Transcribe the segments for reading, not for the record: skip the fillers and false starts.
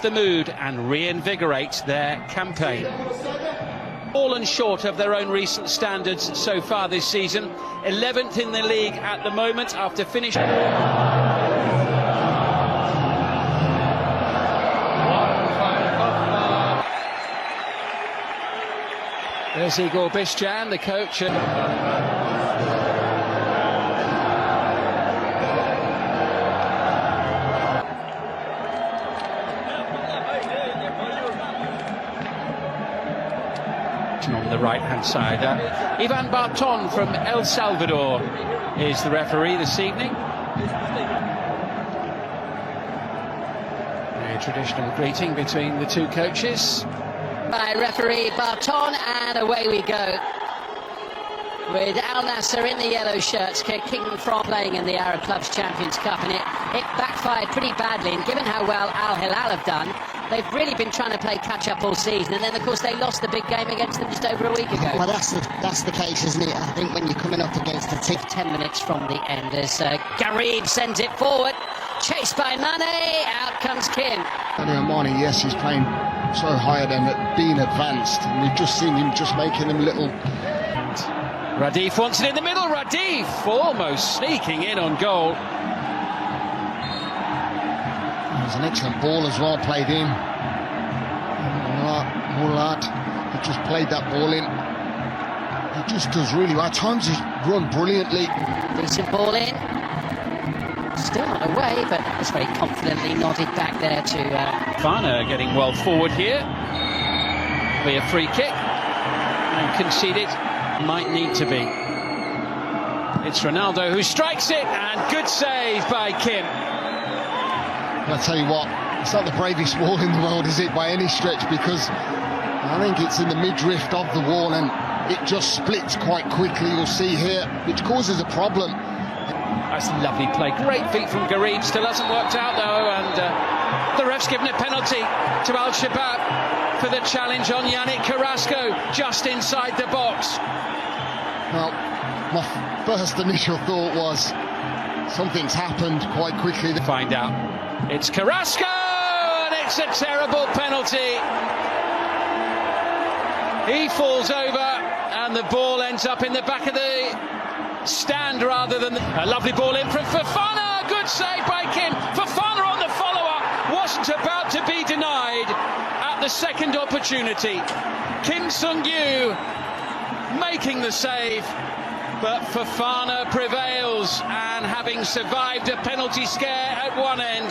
the mood and reinvigorate their campaign. Fallen short of their own recent standards so far this season. 11th in the league at the moment after finishing. There's Igor Biszcan, the coach. On the right-hand side, Ivan Barton from El Salvador is the referee this evening. A traditional greeting between the two coaches. By referee Barton, and away we go. With Al Nassr in the yellow shirts, kicking from playing in the Arab Clubs Champions Cup, and it backfired pretty badly. And given how well Al Hilal have done, they've really been trying to play catch-up all season, and then of course they lost the big game against them just over a week ago. Well, that's the case, isn't it? I think when you're coming up against a team. 10 minutes from the end as Garib sends it forward, chased by Mane, out comes Kim. Mane, yes, he's playing so higher than being advanced, and we've just seen him just making them little. Radif wants it in the middle. Radif almost sneaking in on goal. There's an excellent ball as well played in. Mulat, he just played that ball in. He just does really well. At times he's run brilliantly. Decent ball in. Still not away, but it's very confidently nodded back there to... Fana getting well forward here. Be a free kick. And conceded. Might need to be. It's Ronaldo who strikes it, and good save by Kim. I'll tell you what, it's not the bravest wall in the world, is it, by any stretch, because I think it's in the midriff of the wall and it just splits quite quickly, you'll see here, which causes a problem. That's a lovely play. Great feet from Garib. Still hasn't worked out, though, and the ref's given a penalty to Al Shahab for the challenge on Yannick Carrasco, just inside the box. Well, my first initial thought was something's happened quite quickly. To find out. It's Carrasco, and it's a terrible penalty. He falls over, and the ball ends up in the back of the stand rather than... A lovely ball in from Fofana. Good save by Kim. Fofana on the follow-up. Wasn't about to be denied at the second opportunity. Kim Sung-yu making the save, but Fofana prevails, and having survived a penalty scare at one end,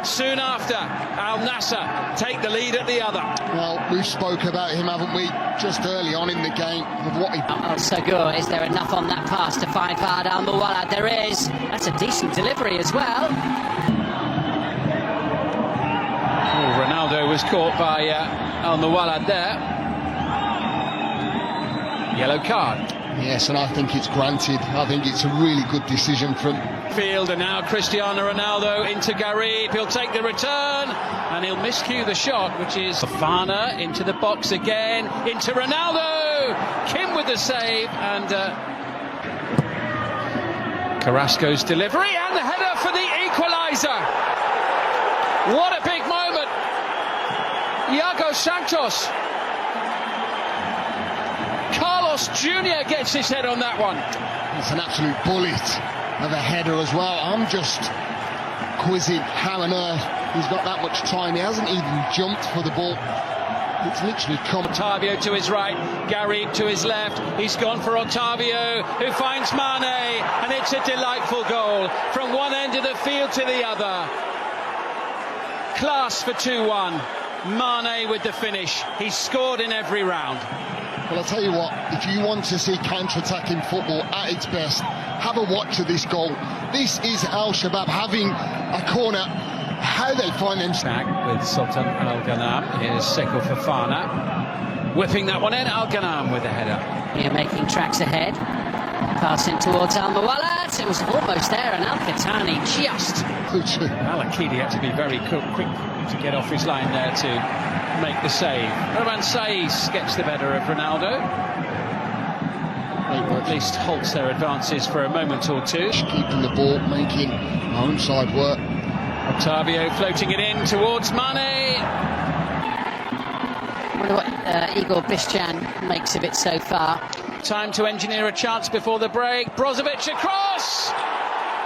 soon after Al Nassr take the lead at the other. Well, we spoke about him, haven't we, just early on in the game, of what he... Oh, Sagur, is there enough on that pass to find Fahad Al-Muwallad? There is. That's a decent delivery as well. Oh, Ronaldo was caught by Al-Muwallad there. Yellow card. Yes, and I think it's granted. I think it's a really good decision from... Field, and now Cristiano Ronaldo into Garib. He'll take the return, and he'll miscue the shot, which is Fofana into the box again, into Ronaldo. Kim with the save, and Carrasco's delivery, and the header for the equaliser. What a big moment. Iago Santos. Carlos Jr. gets his head on that one. It's an absolute bullet of a header as well. I'm just quizzing how on earth he's got that much time. He hasn't even jumped for the ball. It's literally come. Otavio to his right, Garib to his left. He's gone for Otavio, who finds Mane, and it's a delightful goal from one end of the field to the other. Class for 2-1. Mane with the finish. He's scored in every round. Well, I'll tell you what, if you want to see counter-attacking football at its best, have a watch of this goal. This is Al Shahab having a corner. How they find them... Back with Sultan Al Ghanam. Here's Seko Fofana. Whipping that one in. Al Ghanam with the header. Here making tracks ahead. Passing towards Al-Muwallad. It was almost there, and Al-Khattani just... Al-Akidi had to be very quick to get off his line there to make the save. Roman Saiz gets the better of Ronaldo. Or at least halts their advances for a moment or two. Keeping the ball, making our own side work. Otavio floating it in towards Mane. I wonder what Igor Bišćan makes of it so far. Time to engineer a chance before the break. Brozovic across,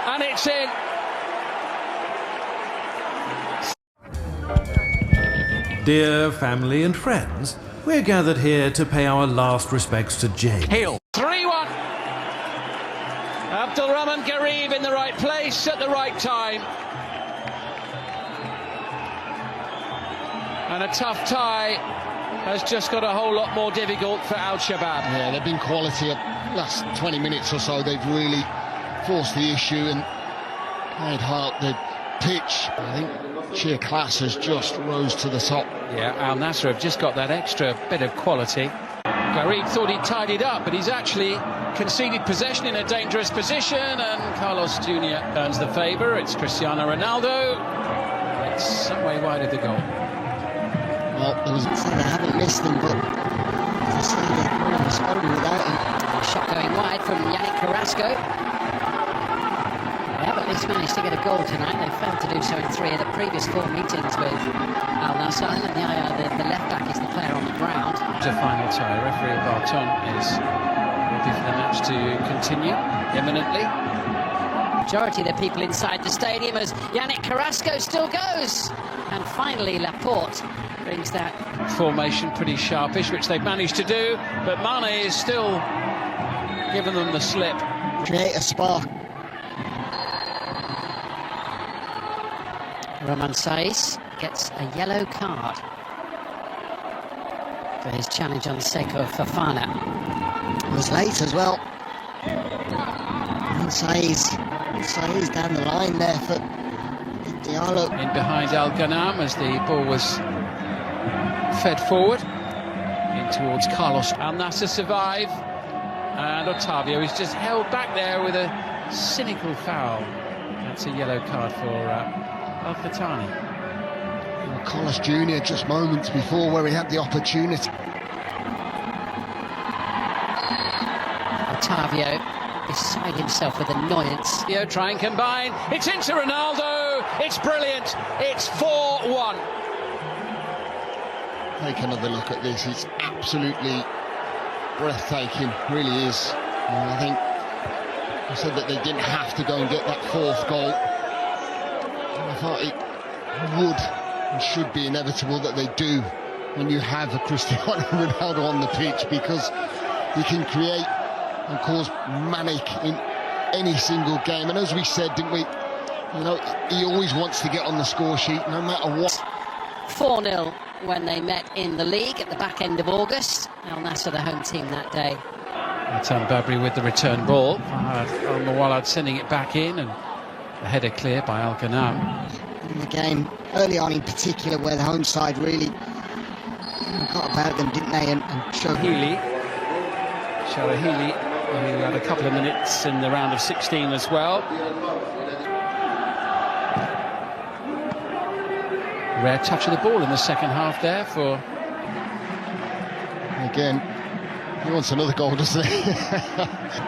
and it's in. Dear family and friends, we're gathered here to pay our last respects to Jane. Hill 3-1. Abdulrahman Garib in the right place at the right time. And a tough tie has just got a whole lot more difficult for Al-Shabab. Yeah, they've been quality of last 20 minutes or so. They've really forced the issue and played hard. The pitch, I think, sheer class has just rose to the top. Yeah, Al Nassr have just got that extra bit of quality. Garib thought he'd tidied up, but he's actually conceded possession in a dangerous position, and Carlos Jr. earns the favour. It's Cristiano Ronaldo. It's some way wide of the goal. Well, there was they haven't missed them, but as I say, they've responded without him. Shot going wide from Yannick Carrasco. They have at least managed to get a goal tonight. They failed to do so in 3 of the previous 4 meetings with Al Nassr. The left back is the player on the ground. It's a final tie. Referee Barton is ready for the match to continue imminently. Majority of the people inside the stadium as Yannick Carrasco still goes. And finally Laporte brings that Formation pretty sharpish, which they've managed to do, but Mane is still giving them the slip. Create a spark. Roman Saiz gets a yellow card for his challenge on Seko Fofana. It was late as well. And Saiz down the line there for Diallo. In behind Al Ghanam as the ball was fed forward in towards Carlos. Al Nassr survive, and Otavio is just held back there with a cynical foul. That's a yellow card for Al-Khatani. Carlos Jr. just moments before where he had the opportunity. Otavio beside himself with annoyance. Try and combine. It's into Ronaldo. It's brilliant. It's 4-1. Take another look at this. It's absolutely breathtaking, really is. And I think I said that they didn't have to go and get that 4th goal. And I thought it would and should be inevitable that they do when you have a Cristiano Ronaldo on the pitch, because he can create and cause manic in any single game. And as we said, didn't we, you know, he always wants to get on the score sheet no matter what. 4-0 when they met in the league at the back end of August. Al Nassr the home team that day. Hatem Babri with the return ball. Al-Mawalad sending it back in, and the header clear by Al Ghanam. In the game, early on in particular, where the home side really got about them, didn't they? And Sharahili, who had a couple of minutes in the round of 16 as well. Rare touch of the ball in the second half there for... Again, he wants another goal, doesn't he?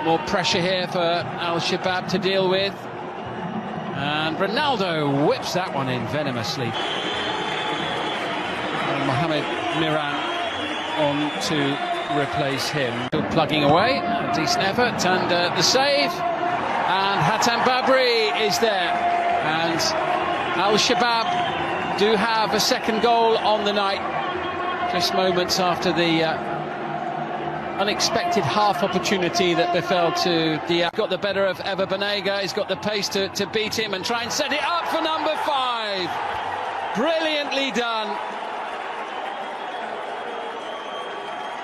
More pressure here for Al-Shabab to deal with. And Ronaldo whips that one in venomously. And Mohamed Miran on to replace him. Still plugging away, a decent effort, and the save. And Hatem Babri is there. And Al-Shabab do have a second goal on the night, just moments after the unexpected half opportunity that befell to Diaz. Got the better of Ever Banega. He's got the pace to beat him and try and set it up for number 5. Brilliantly done.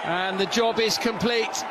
And the job is complete.